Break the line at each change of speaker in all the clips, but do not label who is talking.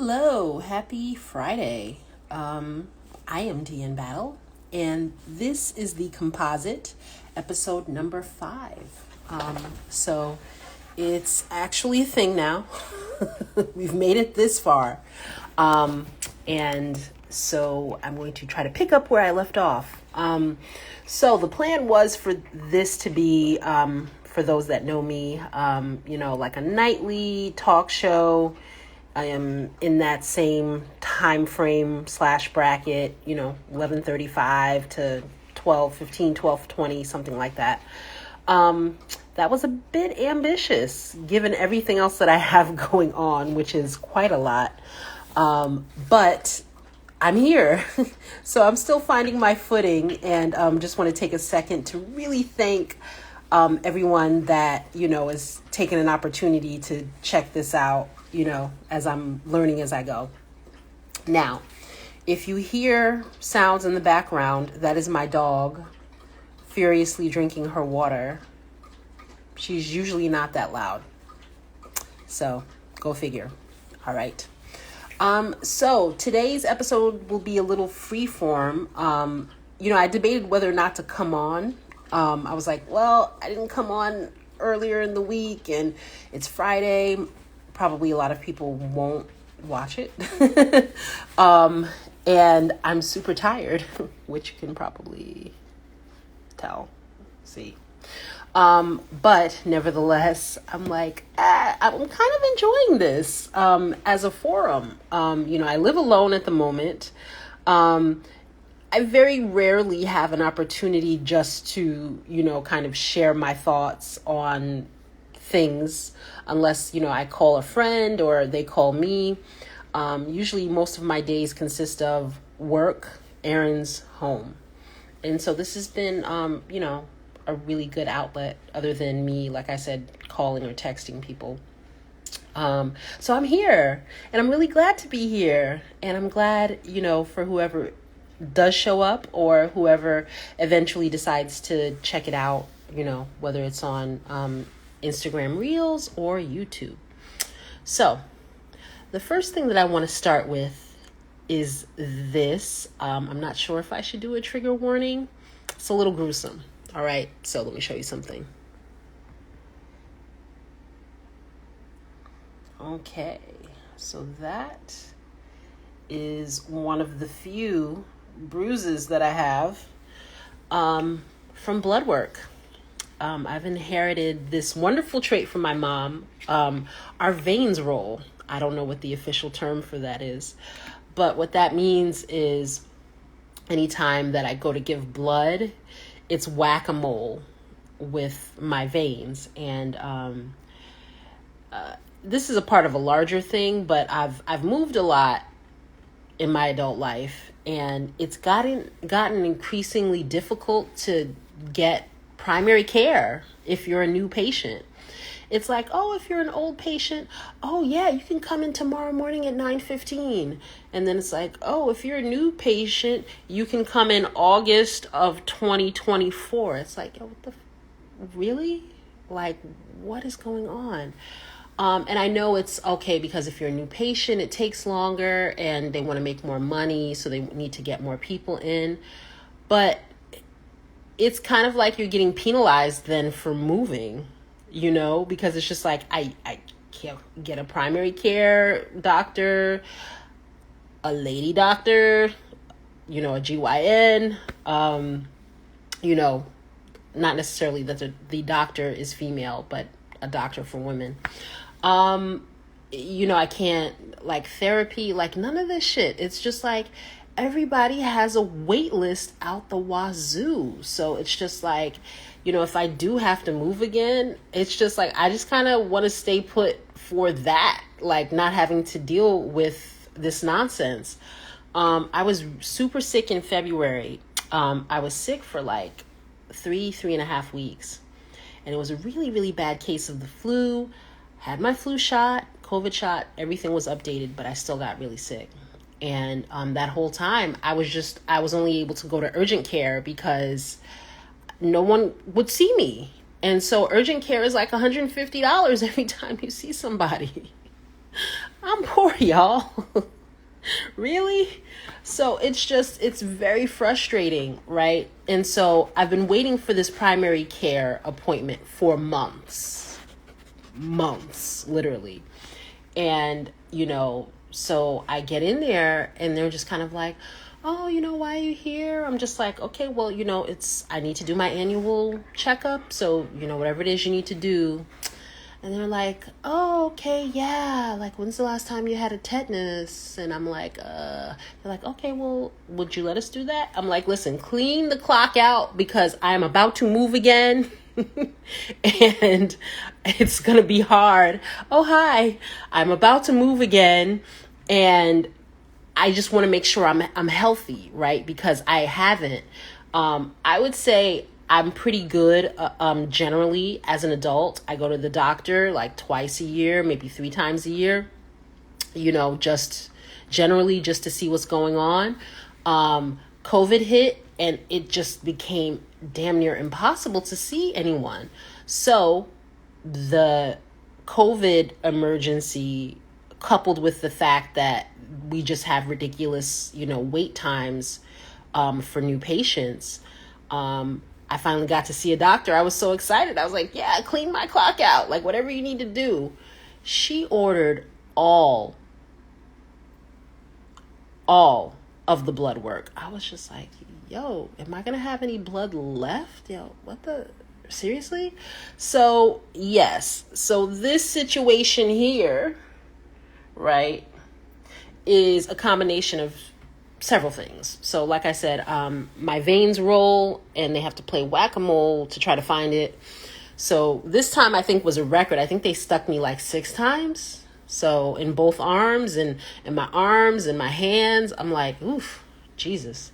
Hello, happy Friday. I am Deanne Battle, and this is the Composite, episode number 5. So it's actually a thing now. We've made it this far. And so I'm going to try to pick up where I left off. So the plan was for this to be, for those that know me, like a nightly talk show. I am in that same time frame / bracket, 11:35 to 12:15, 12:20, something like that. That was a bit ambitious given everything else that I have going on, which is quite a lot. But I'm here. So I'm still finding my footing, and just want to take a second to really thank everyone that, is taking an opportunity to check this out, as I'm learning as I go. Now, if you hear sounds in the background, that is my dog furiously drinking her water. She's usually not that loud. So go figure. All right. So today's episode will be a little freeform. I debated whether or not to come on. I was like, well, I didn't come on earlier in the week and it's Friday. Probably a lot of people won't watch it. And I'm super tired, which you can probably see. But nevertheless, I'm like, I'm kind of enjoying this, as a forum. I live alone at the moment. I very rarely have an opportunity just to, kind of share my thoughts on things unless, I call a friend or they call me. Usually most of my days consist of work, errands, home. And so this has been, a really good outlet other than me, like I said, calling or texting people. So I'm here and I'm really glad to be here. And I'm glad, for whoever does show up or whoever eventually decides to check it out, whether it's on Instagram Reels or YouTube. So the first thing that I want to start with is this. I'm not sure if I should do a trigger warning. It's a little gruesome. All right, so let me show you something. Okay, so that is one of the few bruises that I have from blood work. I've inherited this wonderful trait from my mom. Our veins roll. I don't know what the official term for that is, but what that means is anytime that I go to give blood, it's whack-a-mole with my veins. And this is a part of a larger thing, but I've moved a lot in my adult life, and it's gotten increasingly difficult to get primary care if you're a new patient. It's like, oh, if you're an old patient, oh yeah, you can come in tomorrow morning at 9:15. And then it's like, oh, if you're a new patient, you can come in August of 2024. It's like, oh, really? Like, what is going on? And I know it's okay because if you're a new patient, it takes longer and they want to make more money, so they need to get more people in. But it's kind of like you're getting penalized then for moving, because it's just like, I can't get a primary care doctor, a lady doctor, a GYN, not necessarily that the doctor is female, but a doctor for women. I can't, like, therapy, like, none of this shit. It's just like everybody has a wait list out the wazoo. So it's just like, if I do have to move again, it's just like, I just kind of want to stay put for that, like not having to deal with this nonsense. I was super sick in February. I was sick for like 3.5 weeks, and it was a really, really bad case of the flu. Had my flu shot, COVID shot, everything was updated, but I still got really sick. And that whole time, I was only able to go to urgent care because no one would see me. And so urgent care is like $150 every time you see somebody. I'm poor, y'all. Really? So it's very frustrating, right? And so I've been waiting for this primary care appointment for months, literally. And, so I get in there and they're just kind of like, oh, why are you here? I'm just like, okay, well, I need to do my annual checkup. So, whatever it is you need to do. And they're like, oh, okay, yeah. Like, when's the last time you had a tetanus? And I'm like, they're like, okay, well, would you let us do that? I'm like, listen, clean the clock out because I'm about to move again. And it's going to be hard. Oh, hi. I'm about to move again. And I just want to make sure I'm healthy, right? Because I haven't. I would say I'm pretty good generally as an adult. I go to the doctor like twice a year, maybe 3 times a year, just generally just to see what's going on. COVID hit and it just became damn near impossible to see anyone. So the COVID emergency coupled with the fact that we just have ridiculous, wait times for new patients. I finally got to see a doctor. I was so excited. I was like, yeah, clean my clock out. Like, whatever you need to do. She ordered all of the blood work. I was just like, yo, am I going to have any blood left? Yo, seriously? So, yes. So this situation here, right, is a combination of several things. So like I said, my veins roll and they have to play whack-a-mole to try to find it. So this time I think was a record. I think they stuck me like 6 times. So in both arms and in my arms and my hands, I'm like, oof, Jesus.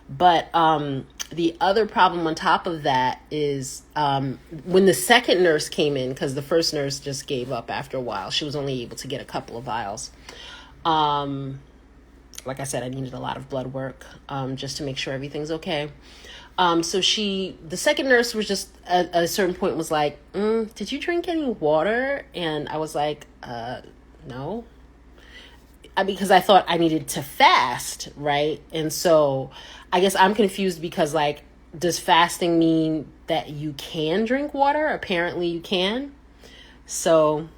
But the other problem on top of that is when the second nurse came in, because the first nurse just gave up after a while. She was only able to get a couple of vials. Like I said, I needed a lot of blood work just to make sure everything's okay. So the second nurse was just at a certain point was like, did you drink any water? And I was like, no. Because I thought I needed to fast, right? And so I guess I'm confused because, like, does fasting mean that you can drink water? Apparently you can. So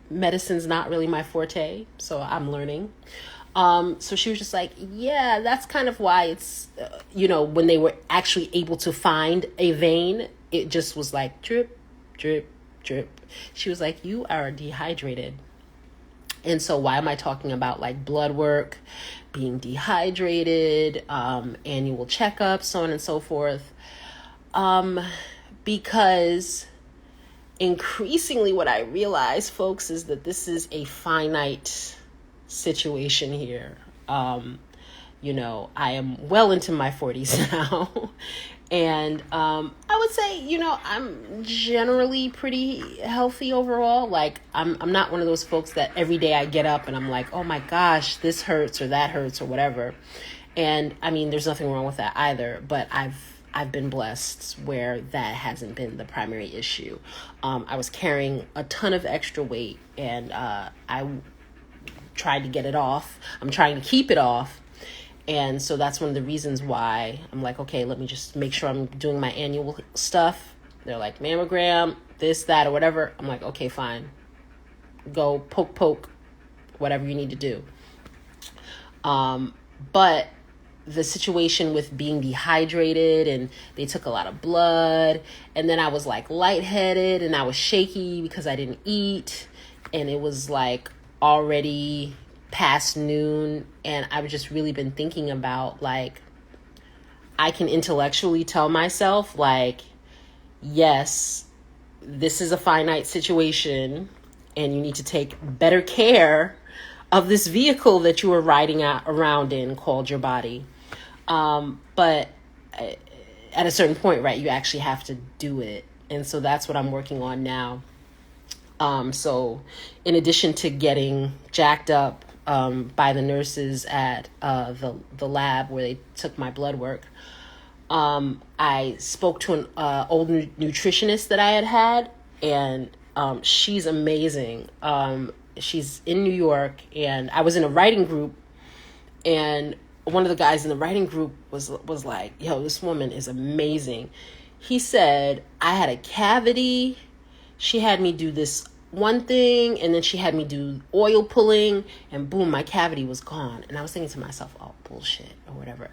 medicine's not really my forte, so I'm learning. So she was just like, yeah, that's kind of why it's, when they were actually able to find a vein, it just was like drip, drip, drip. She was like, you are dehydrated. And so why am I talking about like blood work, being dehydrated, annual checkups, so on and so forth? Because increasingly what I realize, folks, is that this is a finite situation here. I am well into my 40s now. And I would say, I'm generally pretty healthy overall. Like, I'm not one of those folks that every day I get up and I'm like, oh my gosh, this hurts or that hurts or whatever. And I mean, there's nothing wrong with that either. But I've been blessed where that hasn't been the primary issue. I was carrying a ton of extra weight and I tried to get it off. I'm trying to keep it off. And so that's one of the reasons why I'm like, okay, let me just make sure I'm doing my annual stuff. They're like, mammogram, this, that, or whatever. I'm like, okay, fine. Go poke, whatever you need to do. But the situation with being dehydrated and they took a lot of blood and then I was like lightheaded and I was shaky because I didn't eat and it was like already past noon and I've just really been thinking about like I can intellectually tell myself like, yes, this is a finite situation and you need to take better care of this vehicle that you are riding around in called your body. But at a certain point, right, you actually have to do it. And so that's what I'm working on now. So in addition to getting jacked up by the nurses at the lab where they took my blood work, I spoke to an old nutritionist that I had, and She's amazing. She's in New York, and I was in a writing group, and one of the guys in the writing group was like, yo, this woman is amazing. He said, I had a cavity. She had me do this one thing, and then she had me do oil pulling, and boom, my cavity was gone. And I was thinking to myself, oh, bullshit, or whatever.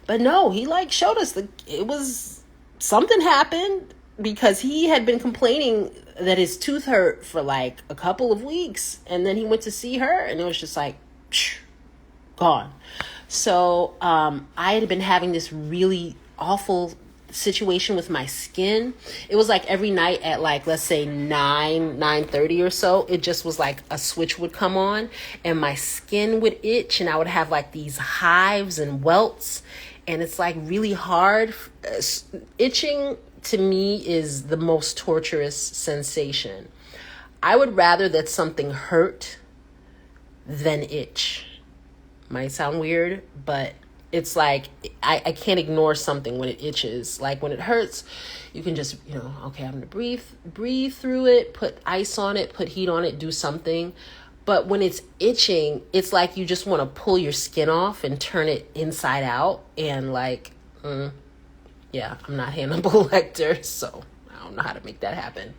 But no, he like showed us it was something happened, because he had been complaining that his tooth hurt for like a couple of weeks, and then he went to see her, and it was just like, gone. So I had been having this really awful situation with my skin. It was like every night at like, let's say 9:30 or so, it just was like a switch would come on, and my skin would itch, and I would have like these hives and welts, and it's like really hard. Itching to me is the most torturous sensation. I would rather that something hurt than itch. Might sound weird, but it's like I can't ignore something when it itches. Like when it hurts, you can just, okay, I'm gonna breathe through it, put ice on it, put heat on it, do something. But when it's itching, it's like you just want to pull your skin off and turn it inside out, and like, yeah, I'm not Hannibal Lecter, so I don't know how to make that happen.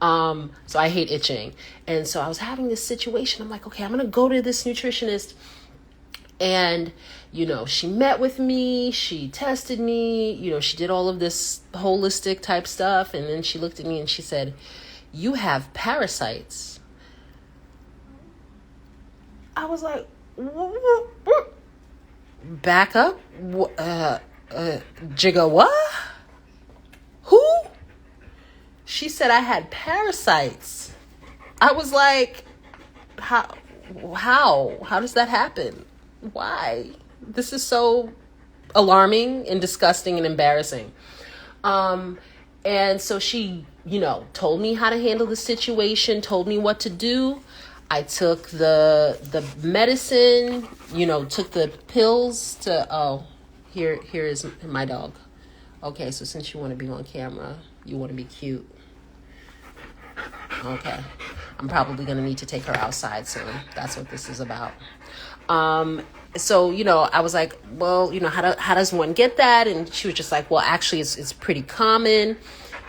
So I hate itching. And so I was having this situation. I'm like, okay, I'm gonna go to this nutritionist. And, she met with me, she tested me, she did all of this holistic type stuff. And then she looked at me and she said, you have parasites. I was like, back up? Jigga what? Who? She said I had parasites. I was like, how does that happen? Why? This is so alarming and disgusting and embarrassing. And so she, told me how to handle the situation, told me what to do. I took the medicine, took the pills to, here is my dog. Okay, so since you want to be on camera, you want to be cute. Okay. I'm probably going to need to take her outside soon. That's what this is about. So, I was like, well, how does one get that? And she was just like, well, actually it's pretty common.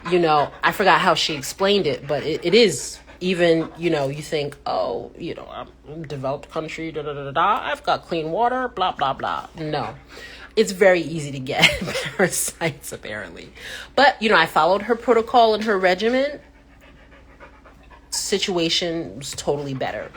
I forgot how she explained it, but it is. Even, you think, oh, I'm a developed country, I've got clean water, blah, blah, blah. No, it's very easy to get parasites, apparently. But, I followed her protocol and her regimen. Situation was totally better.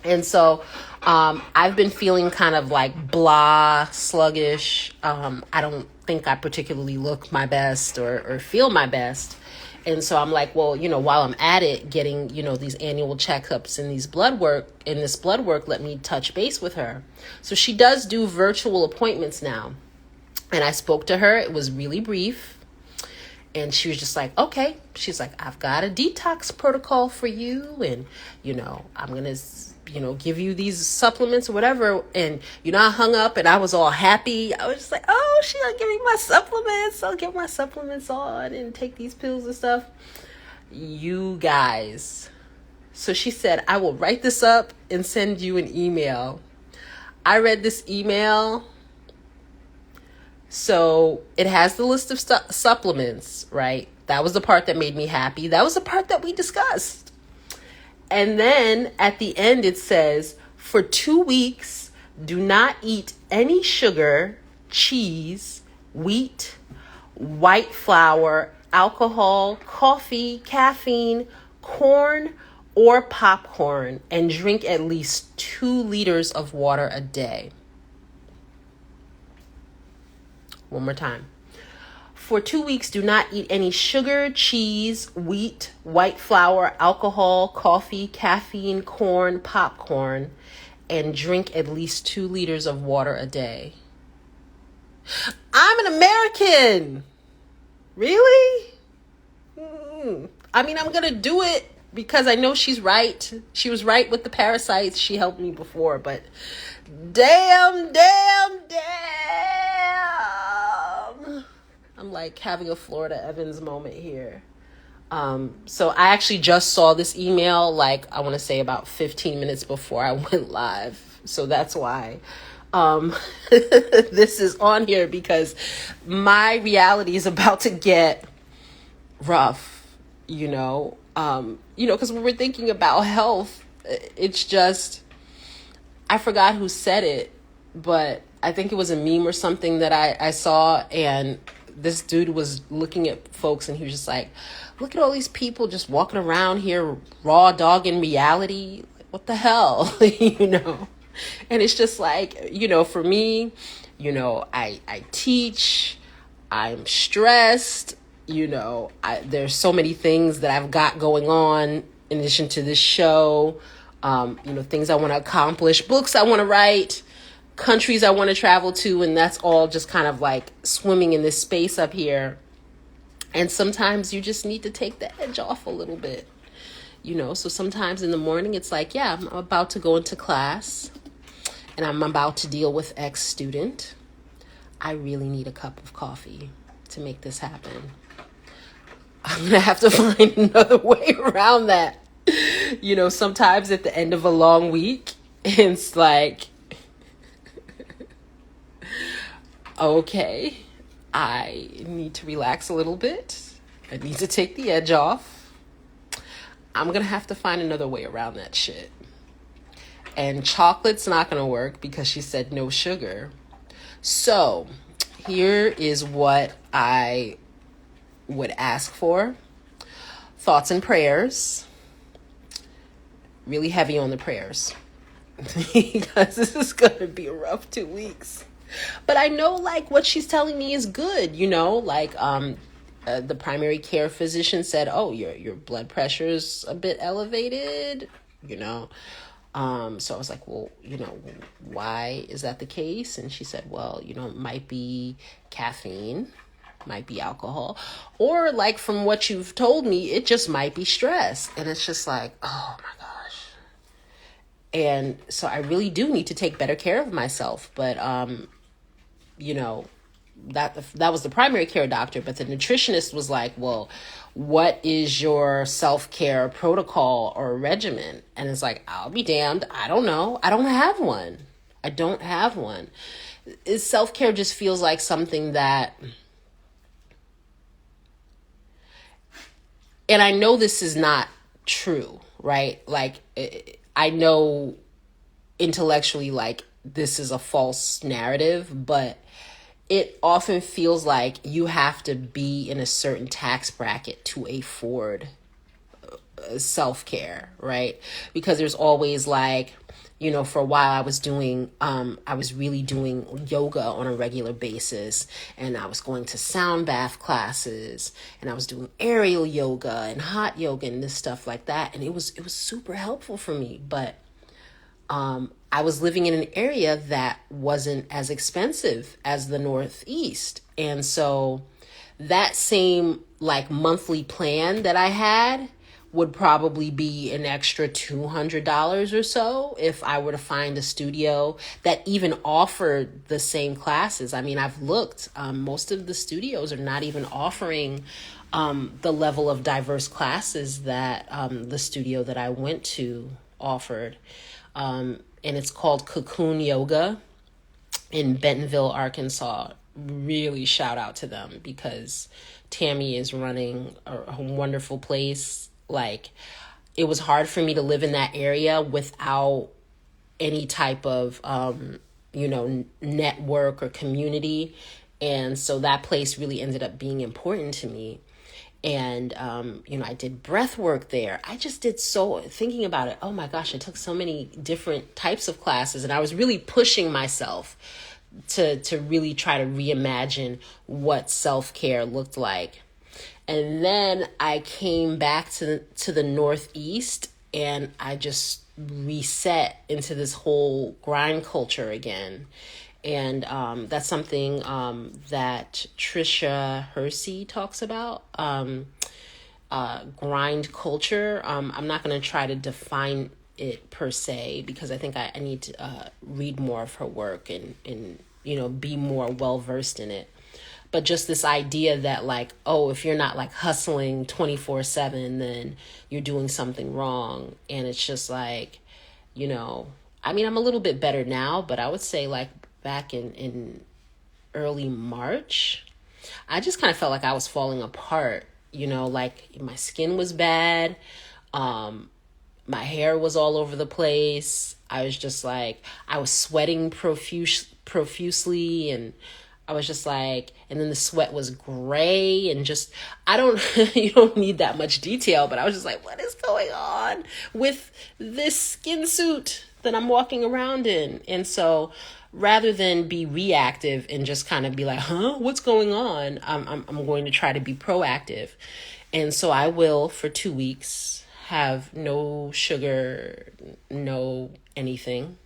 And so I've been feeling kind of like blah, sluggish. I don't think I particularly look my best or feel my best. And so I'm like, well, while I'm at it, getting, these annual checkups and this blood work, let me touch base with her. So she does do virtual appointments now. And I spoke to her. It was really brief. And she was just like, okay. She's like, I've got a detox protocol for you. And, I'm going to, give you these supplements or whatever. And, I hung up and I was all happy. I was just like, oh, she's going to give me my supplements. I'll get my supplements on and take these pills and stuff. You guys. So she said, I will write this up and send you an email. I read this email. So it has the list of supplements, right? That was the part that made me happy. That was the part that we discussed. And then at the end, it says, for 2 weeks, do not eat any sugar, cheese, wheat, white flour, alcohol, coffee, caffeine, corn, or popcorn, and drink at least 2 liters of water a day. One more time. For 2 weeks, do not eat any sugar, cheese, wheat, white flour, alcohol, coffee, caffeine, corn, popcorn, and drink at least 2 liters of water a day. I'm an American. Really? I mean, I'm going to do it because I know she's right. She was right with the parasites. She helped me before, but damn. I'm like having a Florida Evans moment here. So I actually just saw this email, like, I want to say about 15 minutes before I went live. So that's why this is on here, because my reality is about to get rough, because when we're thinking about health, it's just, I forgot who said it, but I think it was a meme or something that I saw, and this dude was looking at folks and he was just like, look at all these people just walking around here raw dogging reality. What the hell? And it's just like, for me, I teach, I'm stressed, there's so many things that I've got going on in addition to this show, things I want to accomplish, books I want to write, countries I want to travel to, and that's all just kind of like swimming in this space up here. And sometimes you just need to take the edge off a little bit, so sometimes in the morning it's like, yeah, I'm about to go into class and I'm about to deal with X student. I really need a cup of coffee to make this happen. I'm going to have to find another way around that. Sometimes at the end of a long week, it's like, okay, I need to relax a little bit. I need to take the edge off. I'm going to have to find another way around that shit. And chocolate's not going to work because she said no sugar. So here is what I would ask for. Thoughts and prayers. Really heavy on the prayers. Because this is going to be a rough 2 weeks. But I know, like, what she's telling me is good, the primary care physician said, oh, your blood pressure's a bit elevated, So I was like, well, why is that the case? And she said, well, it might be caffeine, might be alcohol, or like from what you've told me, it just might be stress. And it's just like, oh my gosh. And so I really do need to take better care of myself. But, that was the primary care doctor, but the nutritionist was like, well, what is your self-care protocol or regimen? And it's like, I'll be damned. I don't know. I don't have one. Self-care just feels like something that, and I know this is not true, right? Like, I know intellectually, like, this is a false narrative, but it often feels like you have to be in a certain tax bracket to afford self-care, right? Because there's always like, for a while I was really doing yoga on a regular basis, and I was going to sound bath classes, and I was doing aerial yoga and hot yoga and this stuff like that. And it was super helpful for me. But I was living in an area that wasn't as expensive as the Northeast. And so that same like monthly plan that I had would probably be an extra $200 or so if I were to find a studio that even offered the same classes. I mean, I've looked, most of the studios are not even offering the level of diverse classes that the studio that I went to offered. And it's called Cocoon Yoga in Bentonville, Arkansas. Really shout out to them, because Tammy is running a wonderful place. Like, it was hard for me to live in that area without any type of, network or community. And so that place really ended up being important to me. And, I did breath work there. I just did thinking about it, oh my gosh, I took so many different types of classes, and I was really pushing myself to really try to reimagine what self-care looked like. And then I came back to the Northeast, and I just reset into this whole grind culture again. And that's something that Trisha Hersey talks about, grind culture. I'm not going to try to define it per se, because I think I need to read more of her work and be more well-versed in it. But just this idea that like, oh, if you're not like hustling 24/7, then you're doing something wrong. And it's just like, I mean, I'm a little bit better now, but I would say like back in early March, I just kind of felt like I was falling apart, like my skin was bad. My hair was all over the place. I was just like, I was sweating profusely, and I was just like, and then the sweat was gray and just, you don't need that much detail, but I was just like, what is going on with this skin suit that I'm walking around in? And so rather than be reactive and just kind of be like, what's going on? I'm going to try to be proactive. And so I will, for 2 weeks, have no sugar, no anything,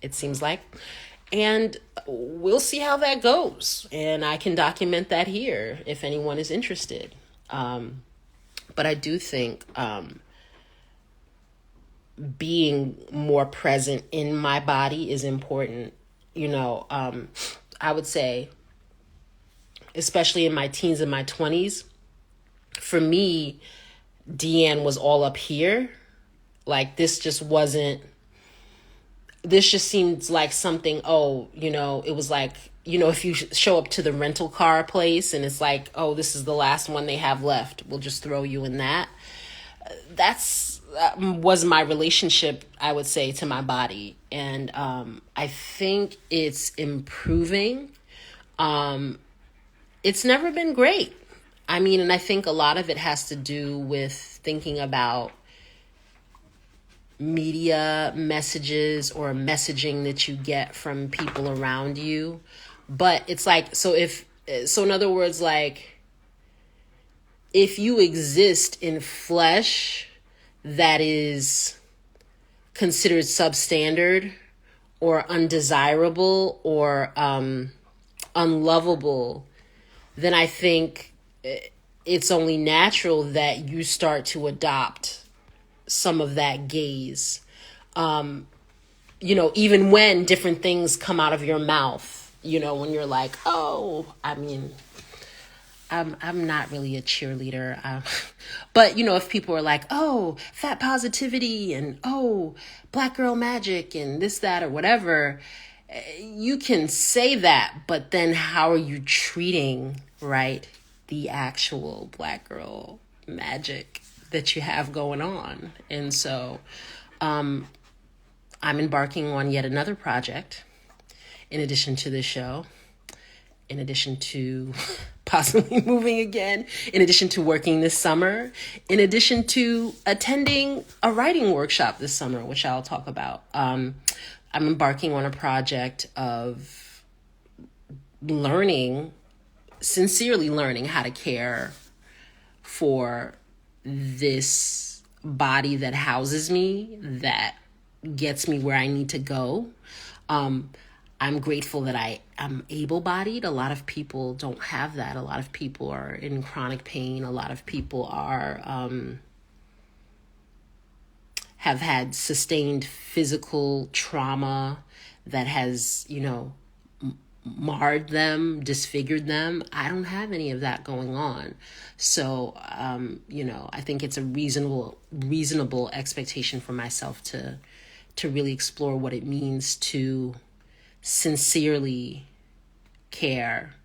it seems like. And we'll see how that goes. And I can document that here if anyone is interested. But I do think being more present in my body is important. I would say, especially in my teens and my 20s, for me, Deanne was all up here. Like this just seemed like something, it was like, if you show up to the rental car place and it's like, oh, this is the last one they have left, we'll just throw you in that. That was my relationship, I would say, to my body. And I think it's improving. It's never been great. I mean, and I think a lot of it has to do with thinking about media messages or messaging that you get from people around you. But it's like, so in other words, like, if you exist in flesh that is considered substandard or undesirable or unlovable, then I think it's only natural that you start to adopt some of that gaze. Even when different things come out of your mouth, when you're like, oh, I mean, I'm not really a cheerleader. But, if people are like, oh, fat positivity and, oh, black girl magic and this, that, or whatever, you can say that, but then how are you treating, right, the actual black girl magic that you have going on? And so I'm embarking on yet another project in addition to this show, in addition to possibly moving again, in addition to working this summer, in addition to attending a writing workshop this summer, which I'll talk about. I'm embarking on a project of sincerely learning how to care for this body that houses me, that gets me where I need to go. I'm grateful that I am able-bodied. A lot of people don't have that. A lot of people are in chronic pain. A lot of people are have had sustained physical trauma that has, marred them, disfigured them. I don't have any of that going on. So, I think it's a reasonable expectation for myself to really explore what it means to sincerely care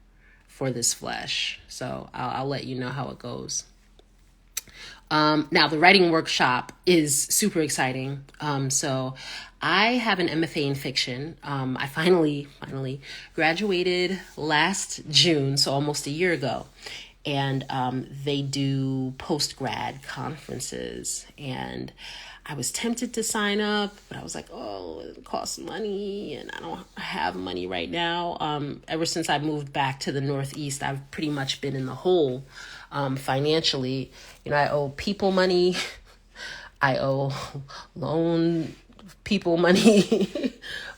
for this flesh. So I'll let you know how it goes. Now, the writing workshop is super exciting. So I have an MFA in fiction. I finally graduated last June, so almost a year ago. And they do post-grad conferences. And I was tempted to sign up, but I was like, oh, it costs money, and I don't have money right now. Ever since I moved back to the Northeast, I've pretty much been in the hole financially. I owe people money. I owe loan people money.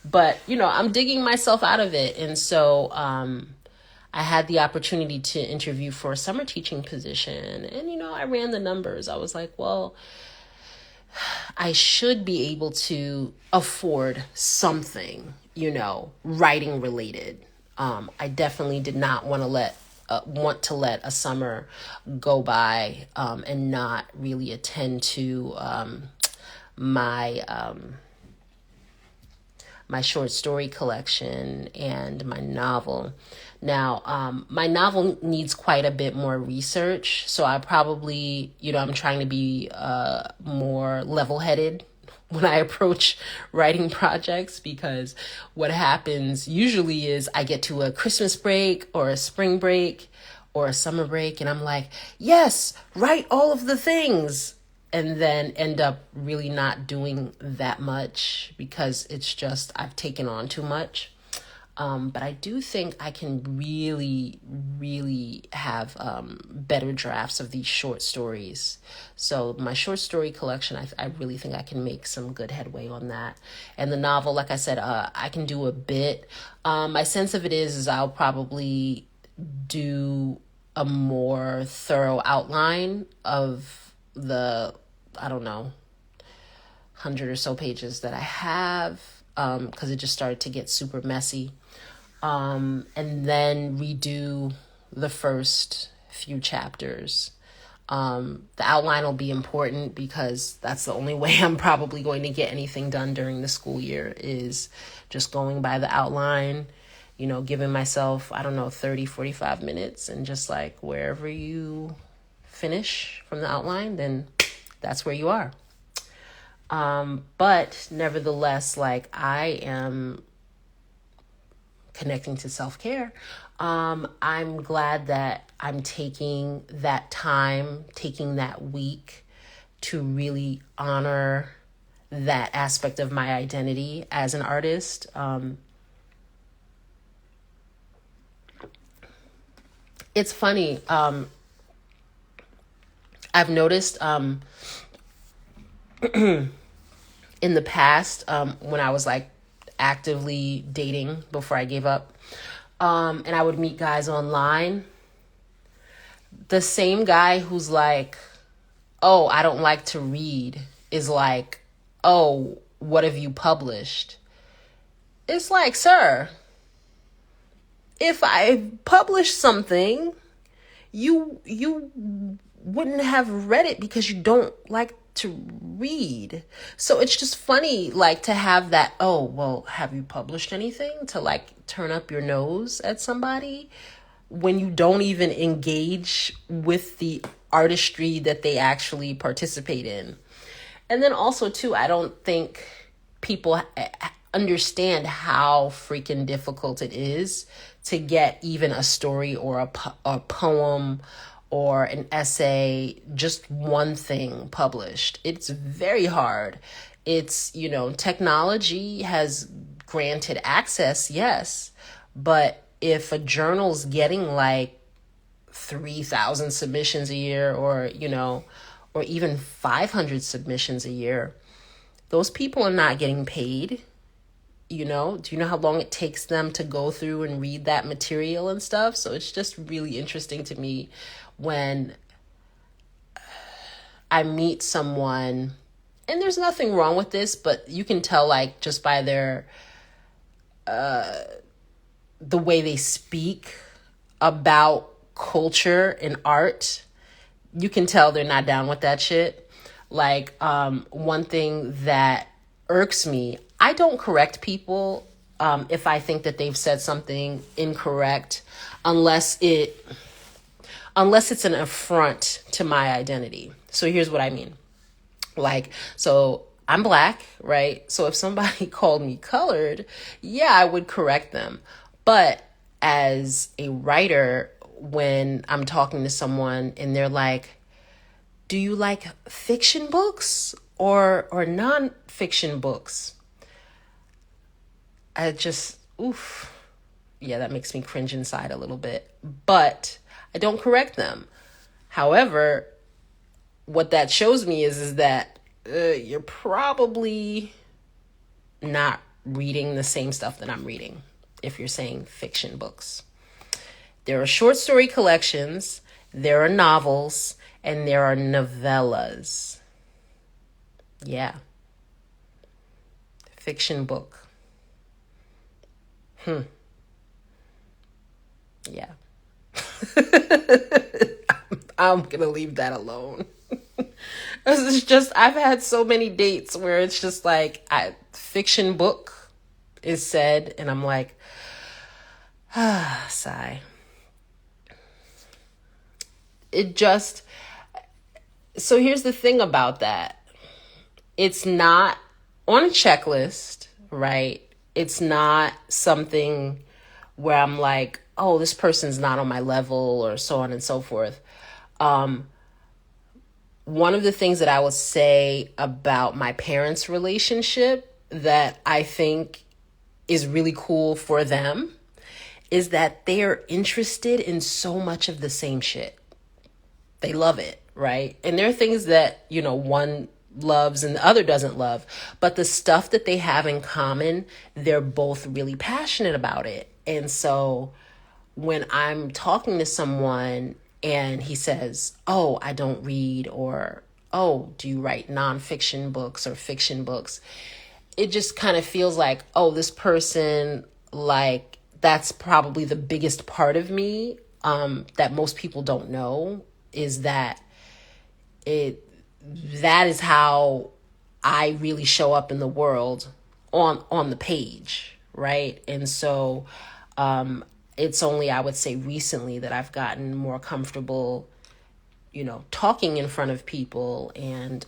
But, I'm digging myself out of it. And so I had the opportunity to interview for a summer teaching position. And, I ran the numbers. I was like, well, I should be able to afford something, writing related. I definitely did not want to let want to let a summer go by and not really attend to my my short story collection and my novel. Now, my novel needs quite a bit more research, so I probably, I'm trying to be more level-headed when I approach writing projects, because what happens usually is I get to a Christmas break or a spring break or a summer break and I'm like, yes, write all of the things. And then end up really not doing that much because it's just I've taken on too much. But I do think I can really, really have better drafts of these short stories. So my short story collection, I really think I can make some good headway on that. And the novel, like I said, I can do a bit. My sense of it is I'll probably do a more thorough outline of the, I don't know, 100 or so pages that I have, because it just started to get super messy. And then redo the first few chapters. The outline will be important because that's the only way I'm probably going to get anything done during the school year, is just going by the outline, giving myself, 30, 45 minutes, and just like wherever you finish from the outline, then that's where you are. But nevertheless, like, I am connecting to self-care. I'm glad that I'm taking that time, taking that week to really honor that aspect of my identity as an artist. It's funny. I've noticed in the past, when I was like actively dating before I gave up, and I would meet guys online, the same guy who's like, oh, I don't like to read, is like, oh, what have you published? It's like, sir, if I published something, you wouldn't have read it because you don't like to read. So it's just funny, like, to have that, oh, well, have you published anything, to like turn up your nose at somebody when you don't even engage with the artistry that they actually participate in. And then also too, I don't think people understand how freaking difficult it is to get even a story or a poem or an essay, just one thing published. It's very hard. It's, technology has granted access, yes, but if a journal's getting like 3,000 submissions a year, or even 500 submissions a year, those people are not getting paid. Do you know how long it takes them to go through and read that material and stuff? So it's just really interesting to me when I meet someone, and there's nothing wrong with this, but you can tell, like, just by their the way they speak about culture and art, you can tell they're not down with that shit. Like, one thing that irks me, I don't correct people if I think that they've said something incorrect, unless it's an affront to my identity. So here's what I mean. Like, so I'm Black, right? So if somebody called me colored, yeah, I would correct them. But as a writer, when I'm talking to someone and they're like, do you like fiction books or non-fiction books? I just, oof. Yeah, that makes me cringe inside a little bit. But I don't correct them. However, what that shows me is that you're probably not reading the same stuff that I'm reading if you're saying fiction books. There are short story collections, there are novels, and there are novellas. Yeah. Fiction book. Yeah. I'm gonna leave that alone. It's just, I've had so many dates where it's just like, fiction book is said, and I'm like, sigh. It just, so here's the thing about that. It's not on a checklist, right? It's not something where I'm like, oh, this person's not on my level, or so on and so forth. One of the things that I would say about my parents' relationship that I think is really cool for them is that they're interested in so much of the same shit. They love it, right? And there are things that, one loves and the other doesn't love, but the stuff that they have in common, they're both really passionate about it. And so when I'm talking to someone and he says, oh, I don't read, or, oh, do you write nonfiction books or fiction books? It just kind of feels like, oh, this person, like, that's probably the biggest part of me that most people don't know, is that that is how I really show up in the world on the page, right? And so it's only, I would say, recently that I've gotten more comfortable, talking in front of people and,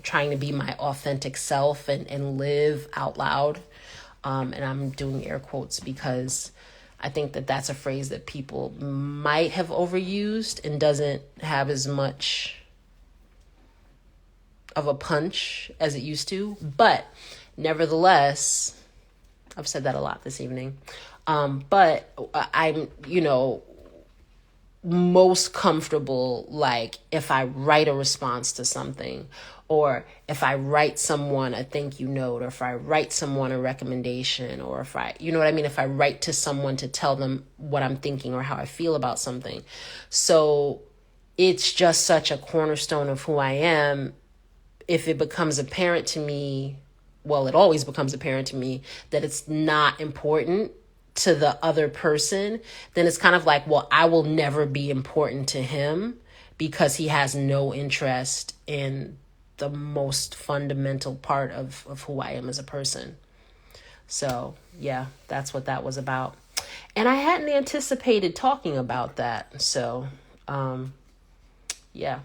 trying to be my authentic self and live out loud. And I'm doing air quotes because I think that that's a phrase that people might have overused and doesn't have as much of a punch as it used to. But nevertheless, I've said that a lot this evening. But I'm, most comfortable, like, if I write a response to something, or if I write someone a thank you note, or if I write someone a recommendation, or if I, if I write to someone to tell them what I'm thinking or how I feel about something. So it's just such a cornerstone of who I am. If it becomes apparent to me, well, it always becomes apparent to me that it's not important to the other person, then it's kind of like, well, I will never be important to him because he has no interest in the most fundamental part of who I am as a person. So yeah, that's what that was about. And I hadn't anticipated talking about that. So yeah,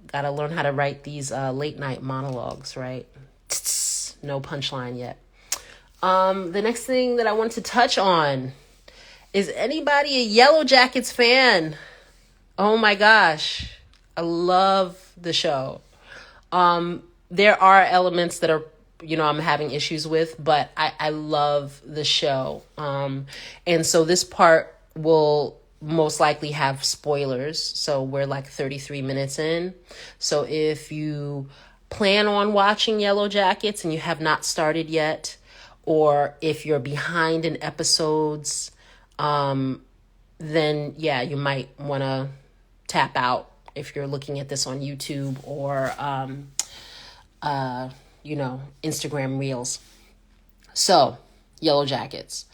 gotta learn how to write these late night monologues, right? No punchline yet. The next thing that I want to touch on is, anybody a Yellow Jackets fan? Oh my gosh. I love the show. There are elements that are, I'm having issues with, but I love the show. And so this part will most likely have spoilers. So we're like 33 minutes in. So if you plan on watching Yellow Jackets and you have not started yet, or if you're behind in episodes, then yeah, you might want to tap out if you're looking at this on YouTube or, Instagram Reels. So, Yellow Jackets,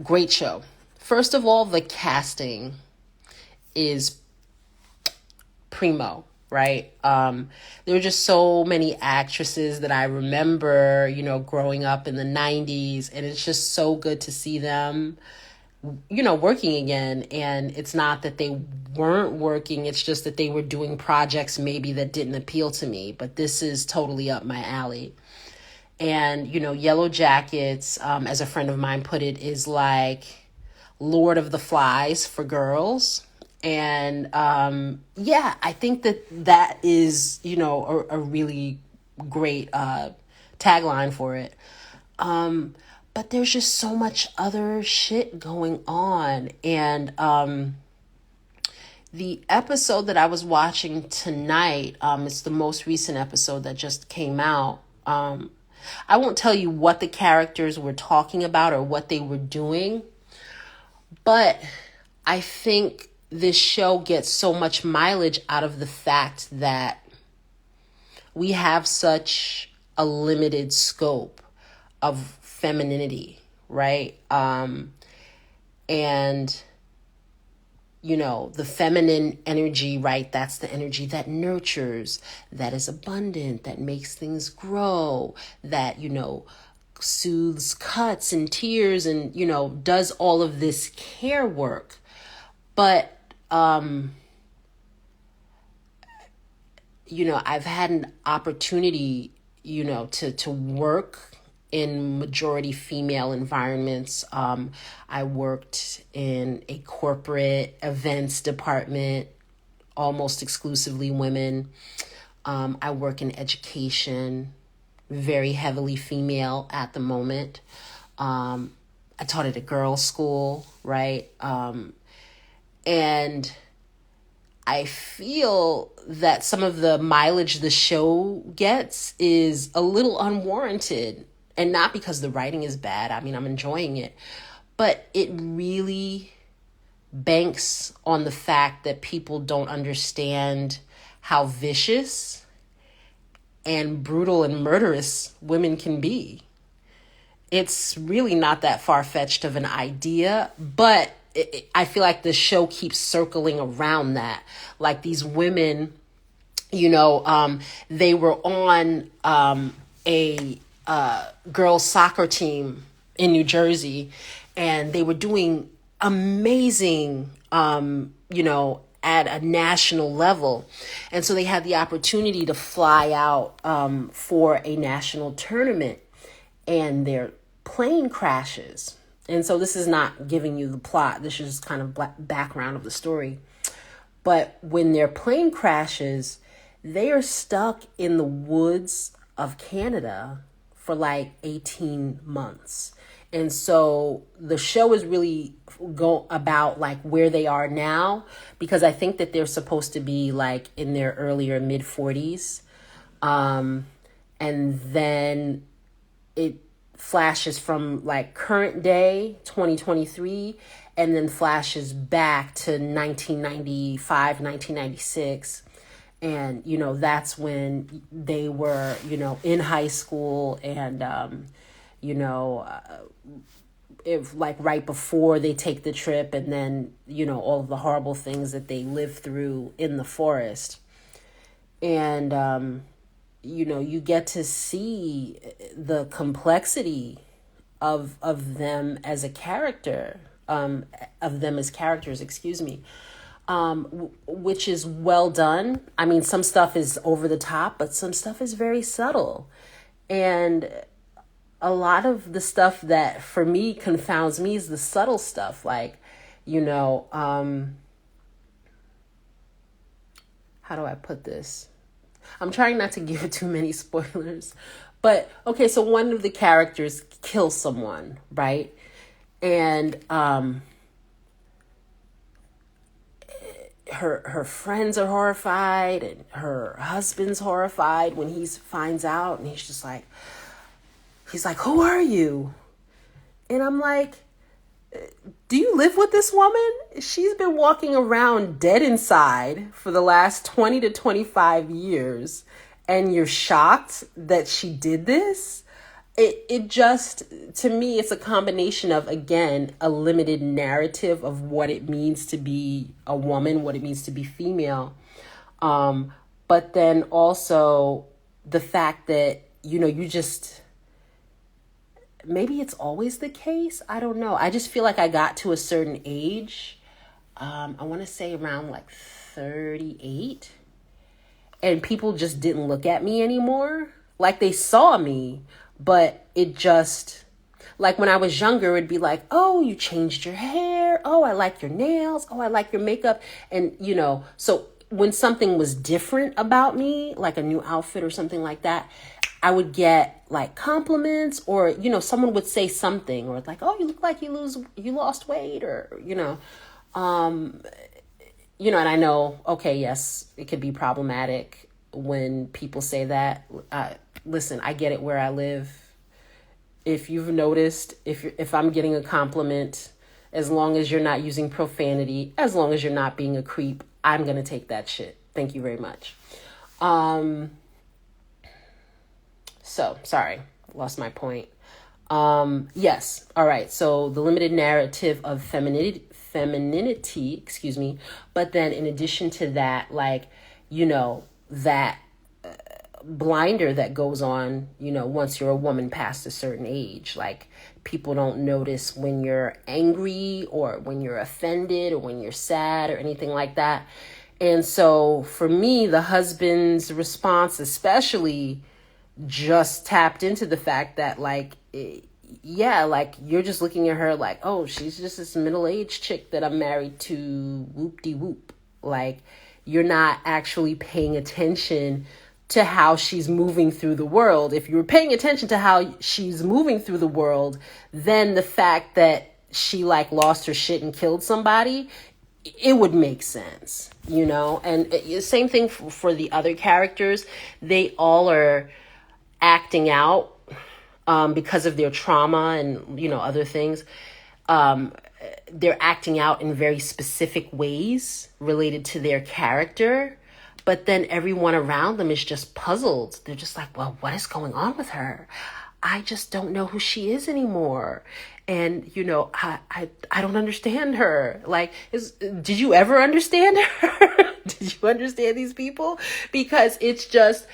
great show. First of all, the casting is primo. Right. There were just so many actresses that I remember, growing up in the 90s, and it's just so good to see them, working again. And it's not that they weren't working. It's just that they were doing projects maybe that didn't appeal to me, but this is totally up my alley. And, Yellow Jackets, as a friend of mine put it, is like Lord of the Flies for girls. And yeah, I think that is, a really great tagline for it. But there's just so much other shit going on. And the episode that I was watching tonight, it's the most recent episode that just came out. I won't tell you what the characters were talking about or what they were doing, but I think this show gets so much mileage out of the fact that we have such a limited scope of femininity, right? And the feminine energy, right? That's the energy that nurtures, that is abundant, that makes things grow, that, soothes cuts and tears and, does all of this care work. But, I've had an opportunity, to work in majority female environments. I worked in a corporate events department, almost exclusively women. I work in education, very heavily female at the moment. I taught at a girls' school, right? And I feel that some of the mileage the show gets is a little unwarranted, and not because the writing is bad. I mean, I'm enjoying it, but it really banks on the fact that people don't understand how vicious and brutal and murderous women can be. It's really not that far-fetched of an idea, but I feel like the show keeps circling around that. Like these women, they were on a girls' soccer team in New Jersey, and they were doing amazing, at a national level. And so they had the opportunity to fly out for a national tournament, and their plane crashes. And so this is not giving you the plot. This is just kind of background of the story. But when their plane crashes, they are stuck in the woods of Canada for like 18 months. And so the show is really about like where they are now, because I think that they're supposed to be like in their earlier mid 40s. And then it flashes from like current day 2023 and then flashes back to 1995, 1996. And, that's when they were, in high school and, if like right before they take the trip, and then, all of the horrible things that they live through in the forest. And, you get to see the complexity of them as a character, of them as characters, excuse me, which is well done. I mean, some stuff is over the top, but some stuff is very subtle. And a lot of the stuff that for me confounds me is the subtle stuff. Like, how do I put this? I'm trying not to give too many spoilers, but okay. So one of the characters kills someone, right? And, her friends are horrified, and her husband's horrified when he finds out, and he's like, who are you? And I'm like, do you live with this woman? She's been walking around dead inside for the last 20 to 25 years, and you're shocked that she did this? It just, to me, it's a combination of, again, a limited narrative of what it means to be a woman, what it means to be female. But then also the fact that, you just, maybe it's always the case. I don't know. I just feel like I got to a certain age. I want to say around like 38. And people just didn't look at me anymore. Like they saw me, but it just, like when I was younger, it'd be like, oh, you changed your hair. Oh, I like your nails. Oh, I like your makeup. And, so when something was different about me, like a new outfit or something like that, I would get like compliments, or, someone would say something, or like, oh, you look like you lost weight, or, and I know, okay, yes, it could be problematic when people say that. Listen, I get it where I live. If you've noticed, if I'm getting a compliment, as long as you're not using profanity, as long as you're not being a creep, I'm going to take that shit. Thank you very much. So, sorry, lost my point. Yes. All right. So the limited narrative of femininity, excuse me. But then in addition to that, like, that blinder that goes on, once you're a woman past a certain age. Like, people don't notice when you're angry or when you're offended or when you're sad or anything like that. And so for me, the husband's response especially just tapped into the fact that, like, like, you're just looking at her like, oh, she's just this middle-aged chick that I'm married to, whoop-de-whoop. Like, you're not actually paying attention to how she's moving through the world. If you were paying attention to how she's moving through the world, then the fact that she, like, lost her shit and killed somebody, it would make sense, And same thing for the other characters. They all are acting out because of their trauma and, other things. They're acting out in very specific ways related to their character. But then everyone around them is just puzzled. They're just like, well, what is going on with her? I just don't know who she is anymore. And, I don't understand her. Like, did you ever understand her? Did you understand these people? Because it's just,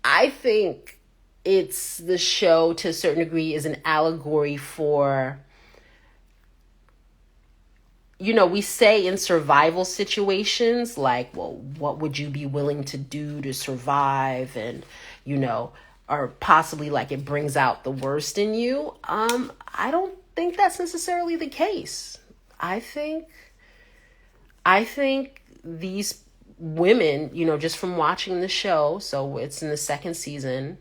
I think it's the show to a certain degree is an allegory for, we say in survival situations, like, well, what would you be willing to do to survive? And, or possibly, like, it brings out the worst in you. I don't think that's necessarily the case. I think these women, just from watching the show, so it's in the second season,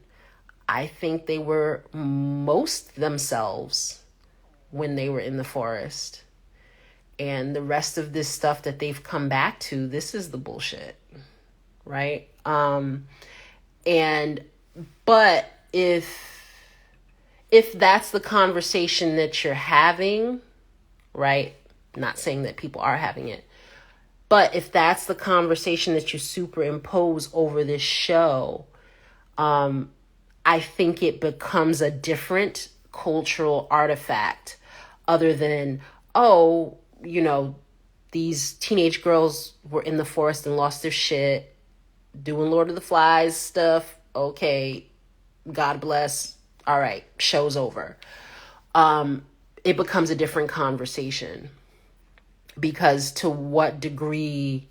I think they were most themselves when they were in the forest. And the rest of this stuff that they've come back to, this is the bullshit, right? But if that's the conversation that you're having, right? Not saying that people are having it, but if that's the conversation that you superimpose over this show, I think it becomes a different cultural artifact other than, oh, these teenage girls were in the forest and lost their shit, doing Lord of the Flies stuff. Okay, God bless. All right, show's over. It becomes a different conversation, because to what degree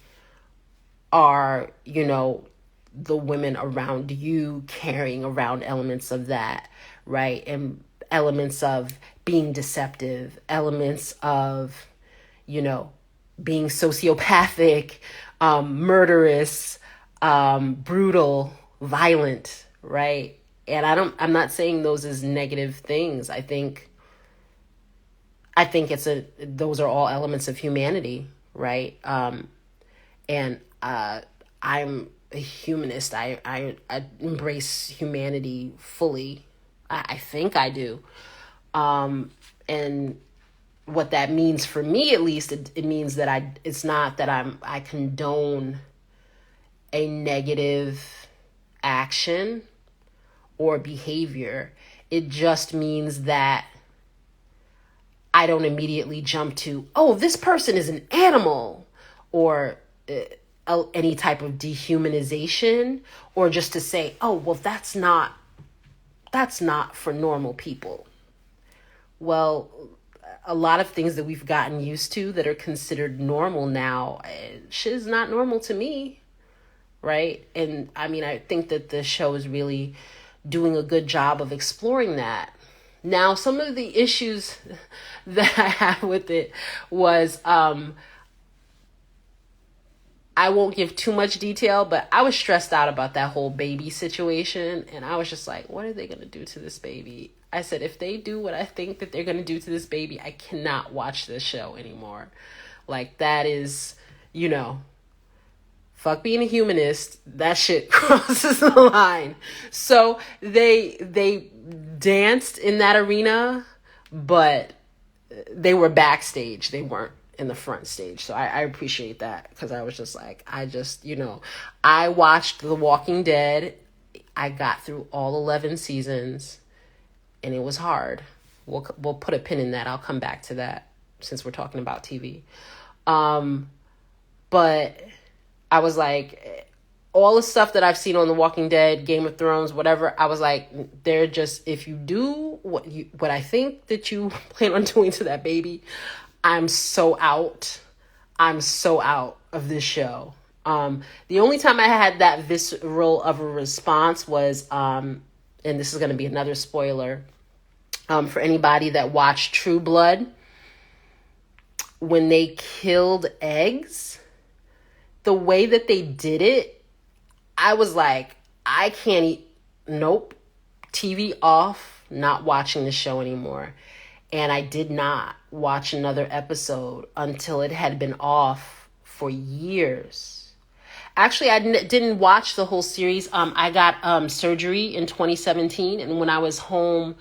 are, the women around you carrying around elements of that, right? And elements of being deceptive, elements of, being sociopathic, murderous, brutal, violent, right? And I'm not saying those as negative things. I think those are all elements of humanity, right? And I'm a humanist. I embrace humanity fully. I think I do. And what that means for me, at least, it means that it's not that I condone a negative action or behavior. It just means that I don't immediately jump to, oh, this person is an animal, or any type of dehumanization, or just to say, oh, well, that's not for normal people. Well, a lot of things that we've gotten used to that are considered normal now, shit is not normal to me, right? And I mean, I think that the show is really doing a good job of exploring that. Now, some of the issues that I had with it was, I won't give too much detail, but I was stressed out about that whole baby situation. And I was just like, what are they going to do to this baby? I said, if they do what I think that they're going to do to this baby, I cannot watch this show anymore. Like, that is, fuck being a humanist. That shit crosses the line. So they danced in that arena, but they were backstage. They weren't in the front stage. So I appreciate that, because I was just like, I watched The Walking Dead. I got through all 11 seasons, and it was hard. We'll put a pin in that. I'll come back to that since we're talking about TV. But I was like, all the stuff that I've seen on The Walking Dead, Game of Thrones, whatever, I was like, they're just, if you do what I think that you plan on doing to that baby, I'm so out. I'm so out of this show. The only time I had that visceral of a response was, and this is going to be another spoiler, for anybody that watched True Blood, when they killed eggs, the way that they did it, I was like, I can't eat. Nope. TV off, not watching the show anymore. And I did not watch another episode until it had been off for years. Actually, I didn't watch the whole series. I got surgery in 2017. And when I was home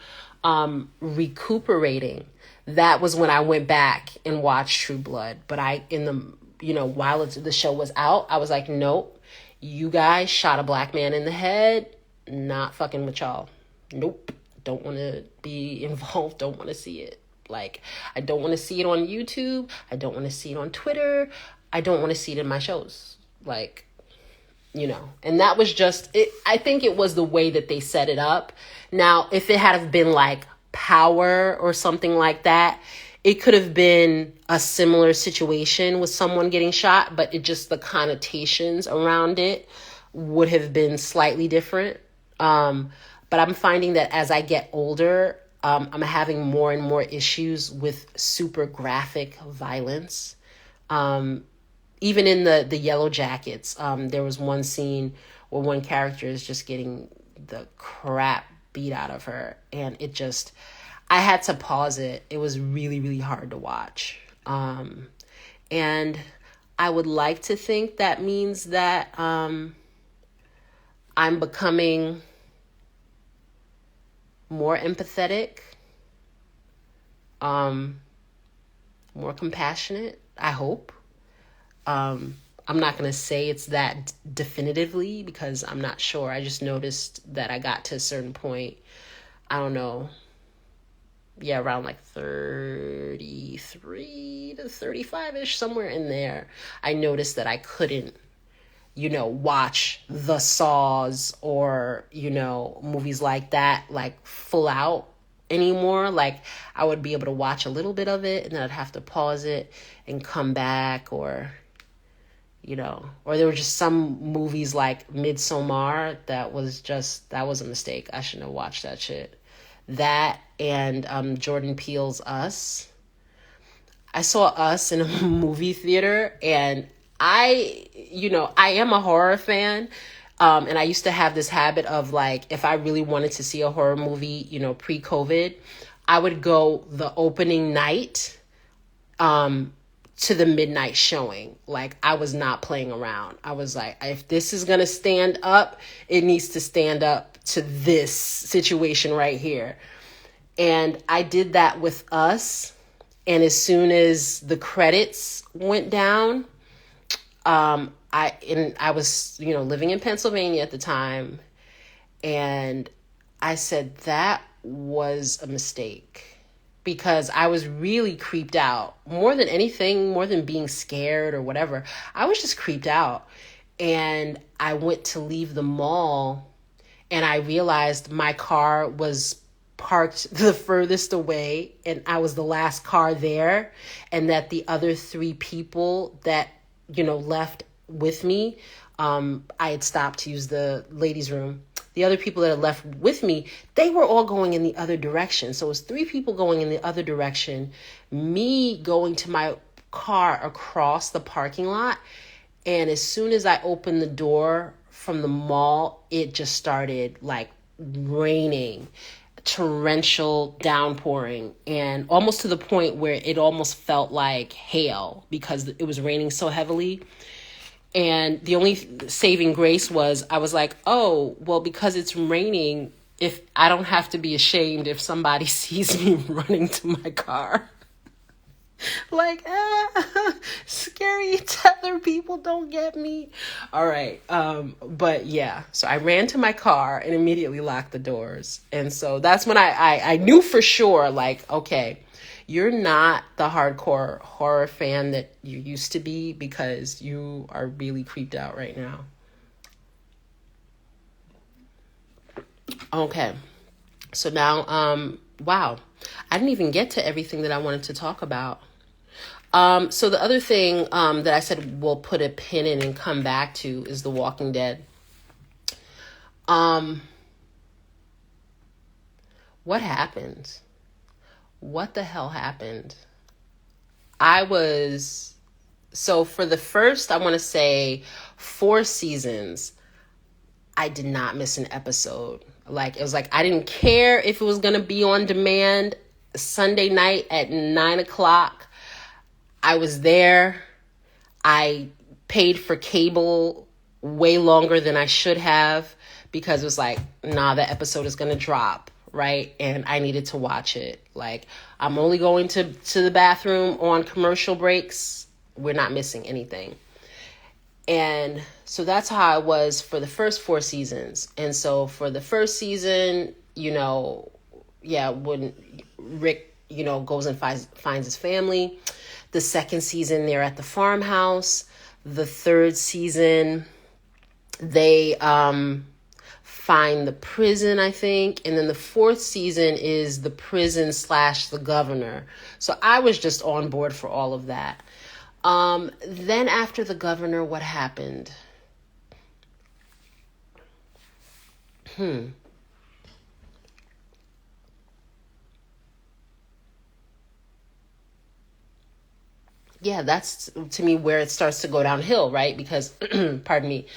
recuperating, that was when I went back and watched True Blood. But while the show was out, I was like, nope, you guys shot a black man in the head. Not fucking with y'all. Nope. Don't want to be involved. Don't want to see it. Like, I don't want to see it on YouTube. I don't want to see it on Twitter. I don't want to see it in my shows. Like, and that was just it. I think it was the way that they set it up. Now, if it had have been like Power or something like that, it could have been a similar situation with someone getting shot, but the connotations around it would have been slightly different. But I'm finding that as I get older, I'm having more and more issues with super graphic violence. Even in the Yellow Jackets, there was one scene where one character is just getting the crap beat out of her. And I had to pause it. It was really, really hard to watch. And I would like to think that means that I'm becoming more empathetic, more compassionate, I hope. I'm not going to say it's that definitively because I'm not sure. I just noticed that I got to a certain point, I don't know, around like 33 to 35-ish, somewhere in there. I noticed that I couldn't, watch the Saws or, movies like that, like full out anymore. Like, I would be able to watch a little bit of it and then I'd have to pause it and come back, or there were just some movies like Midsommar that was a mistake. I shouldn't have watched that shit. That and Jordan Peele's Us. I saw Us in a movie theater, and I am a horror fan. And I used to have this habit of, like, if I really wanted to see a horror movie, pre-COVID, I would go the opening night to the midnight showing. Like, I was not playing around. I was like, if this is going to stand up, it needs to stand up to this situation right here. And I did that with Us. And as soon as the credits went down, I was, living in Pennsylvania at the time. And I said, that was a mistake. Because I was really creeped out. More than anything, more than being scared or whatever, I was just creeped out. And I went to leave the mall, and I realized my car was parked the furthest away, and I was the last car there, and that the other 3 people that, left with me, I had stopped to use the ladies' room. The other people that had left with me, they were all going in the other direction. So it was 3 people going in the other direction, me going to my car across the parking lot. And as soon as I opened the door from the mall, it just started like raining, torrential downpouring, and almost to the point where it almost felt like hail because it was raining so heavily. And the only saving grace was I was like, oh, well, because it's raining, if I don't have to be ashamed if somebody sees me running to my car. Like, scary tether people don't get me. All right. But yeah, so I ran to my car and immediately locked the doors. And so that's when I knew for sure, like, okay, you're not the hardcore horror fan that you used to be, because you are really creeped out right now. Okay. So now, wow, I didn't even get to everything that I wanted to talk about. So the other thing that I said we'll put a pin in and come back to is The Walking Dead. What happened? What the hell happened? So for the first, I want to say 4 seasons, I did not miss an episode. Like, it was like, I didn't care if it was going to be on demand Sunday night at 9:00. I was there. I paid for cable way longer than I should have, because it was like, nah, the episode is going to drop, right? And I needed to watch it. Like, I'm only going to the bathroom on commercial breaks. We're not missing anything. And so that's how I was for the first 4 seasons. And so for the first season, when Rick, goes and finds his family. The second season, they're at the farmhouse. The third season, they find the prison, I think. And then the fourth season is the prison / the governor. So I was just on board for all of that. Then after the governor, what happened? Yeah, that's to me where it starts to go downhill, right? Because, pardon me,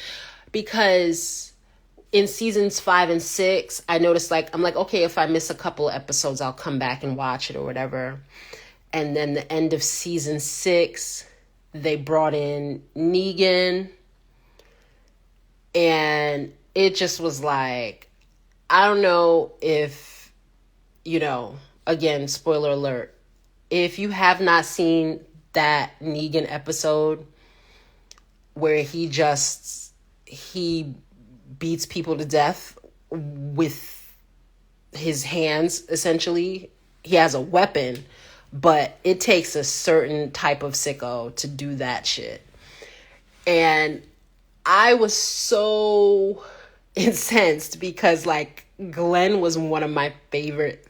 because in seasons 5 and 6, I noticed, like, I'm like, okay, if I miss a couple episodes, I'll come back and watch it or whatever. And then the end of season 6, they brought in Negan, and it just was like, I don't know if, again, spoiler alert, if you have not seen that Negan episode where he beats people to death with his hands, essentially. He has a weapon, but it takes a certain type of sicko to do that shit. And I was so incensed because, like, Glenn was one of my favorite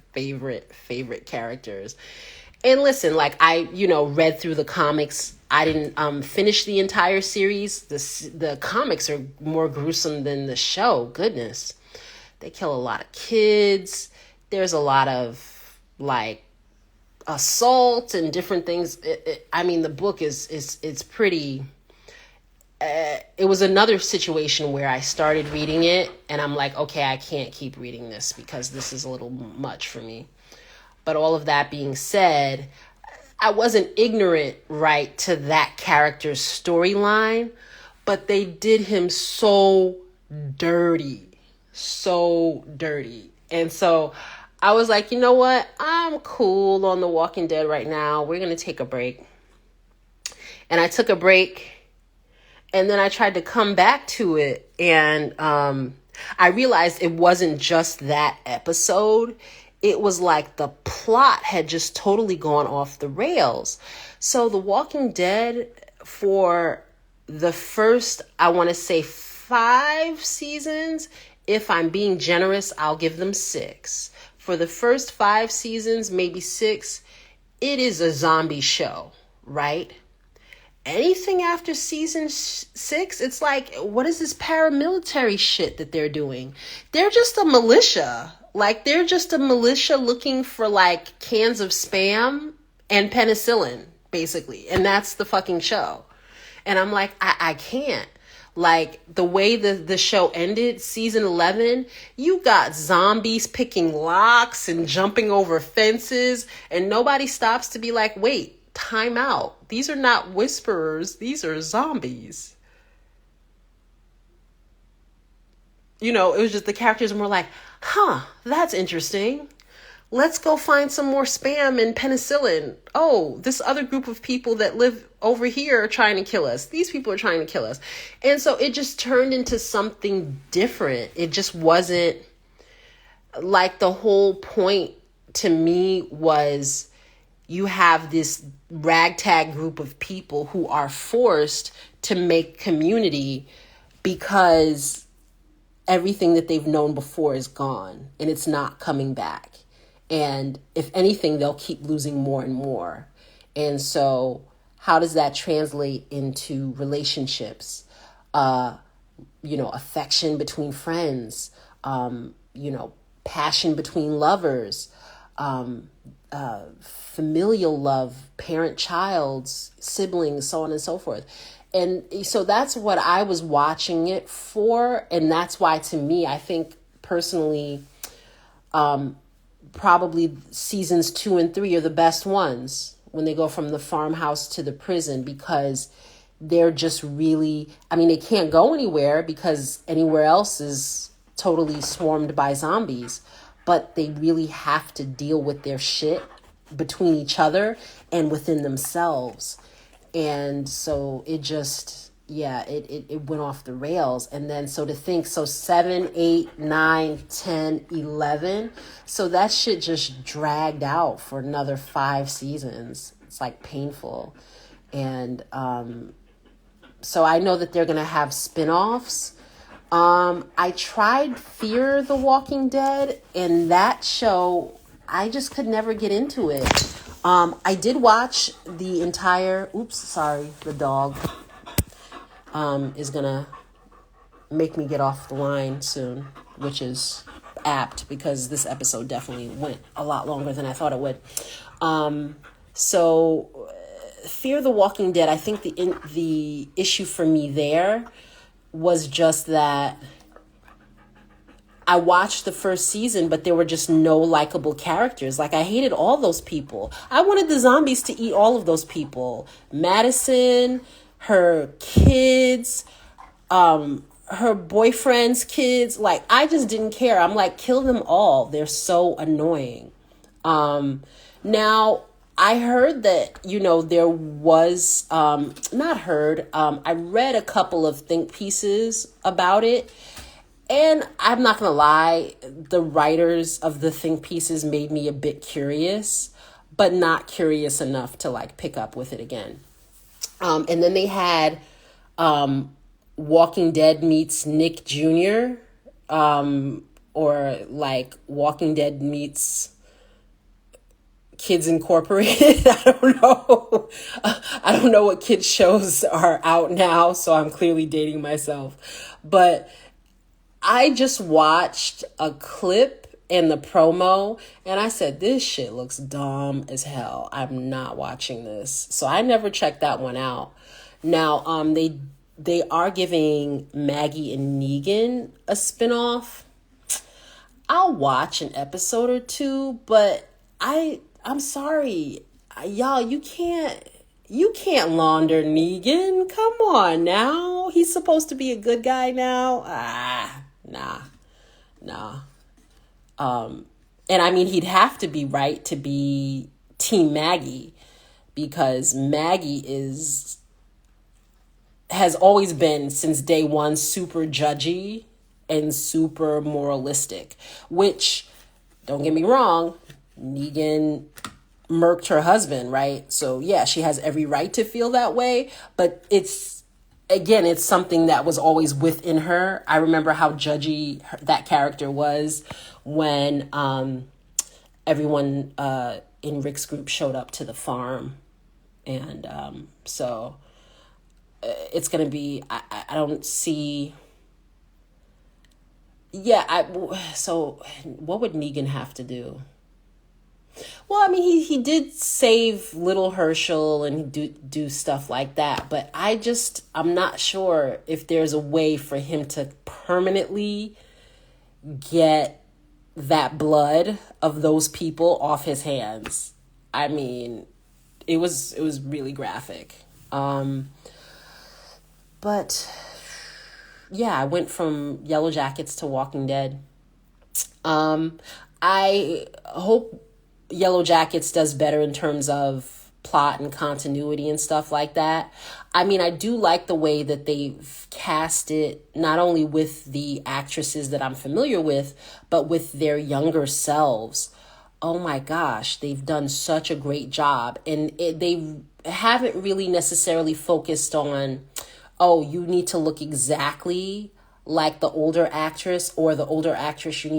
characters. And listen, like, I, read through the comics. I didn't finish the entire series. The comics are more gruesome than the show. Goodness. They kill a lot of kids. There's a lot of, like, assault and different things. The book it's pretty... it was another situation where I started reading it, and I'm like, okay, I can't keep reading this because this is a little much for me. But all of that being said, I wasn't ignorant, right, to that character's storyline, but they did him so dirty. And so I was like, you know what? I'm cool on The Walking Dead right now. We're going to take a break. And I took a break, and then I tried to come back to it, and I realized it wasn't just that episode. It was like the plot had just totally gone off the rails. So The Walking Dead, for the first, I want to say 5 seasons, if I'm being generous, I'll give them 6. For the first 5 seasons, maybe 6, it is a zombie show, right? Anything after season 6, it's like, what is this paramilitary shit that they're doing? They're just a militia. Like, they're just a militia looking for, like, cans of Spam and penicillin, basically. And that's the fucking show. And I'm like, I can't. Like, the way the show ended, season 11, you got zombies picking locks and jumping over fences, and nobody stops to be like, wait, time out. These are not whisperers. These are zombies. It was just the characters were like, huh, that's interesting. let's go find some more spam and penicillin. Oh, this other group of people that live over here are trying to kill us. These people are trying to kill us. And so it just turned into something different. It just wasn't like the whole point to me was you have this ragtag group of people who are forced to make community because everything that they've known before is gone and it's not coming back. And if anything, they'll keep losing more and more. And so how does that translate into relationships? Affection between friends, passion between lovers, familial love, parent-child, siblings, so on and so forth. And so that's what I was watching it for. And that's why, to me, I think personally, probably seasons 2 and 3 are the best ones when they go from the farmhouse to the prison, because they're just really, they can't go anywhere because anywhere else is totally swarmed by zombies, but they really have to deal with their shit between each other and within themselves. And so it just, it went off the rails. And then so to think, 7, 8, 9, 10, 11. So that shit just dragged out for another 5 seasons. It's like painful. And so I know that they're going to have spinoffs. I tried Fear the Walking Dead, and that show, I just could never get into it. I did watch the entire, the dog is gonna make me get off the line soon, which is apt because this episode definitely went a lot longer than I thought it would. So Fear the Walking Dead, I think the issue for me there was just that I watched the first season, but there were just no likable characters. Like, I hated all those people. I wanted the zombies to eat all of those people. Madison, her kids, her boyfriend's kids. Like, I just didn't care. I'm like, kill them all. They're so annoying. Now, I heard that, there was, not heard, I read a couple of think pieces about it. And I'm not going to lie, the writers of the think pieces made me a bit curious, but not curious enough to like pick up with it again. And then they had Walking Dead meets Nick Jr., or like Walking Dead meets Kids Incorporated. I don't know. I don't know what kids shows are out now, so I'm clearly dating myself. But I just watched a clip and the promo, and I said, this shit looks dumb as hell. I'm not watching this. So I never checked that one out. Now, they are giving Maggie and Negan a spinoff. I'll watch an episode or two, but I'm sorry, y'all, you can't launder Negan. Come on now. He's supposed to be a good guy now. Nah. And he'd have to be right to be Team Maggie, because Maggie has always been, since day one, super judgy and super moralistic, which, don't get me wrong, Negan murked her husband, right? So yeah, she has every right to feel that way, but it's something that was always within her. I remember how judgy that character was when everyone in Rick's group showed up to the farm. And so it's going to be, I don't see... so what would Negan have to do? Well, he did save little Herschel and do stuff like that, but I'm not sure if there's a way for him to permanently get that blood of those people off his hands. It was really graphic. But yeah, I went from Yellow Jackets to Walking Dead. I hope Yellow Jackets does better in terms of plot and continuity and stuff like that. I mean, I do like the way that they've cast it, not only with the actresses that I'm familiar with, but with their younger selves. Oh my gosh, they've done such a great job. And they haven't really necessarily focused on, oh, you need to look exactly like the older actress, or the older actress, you need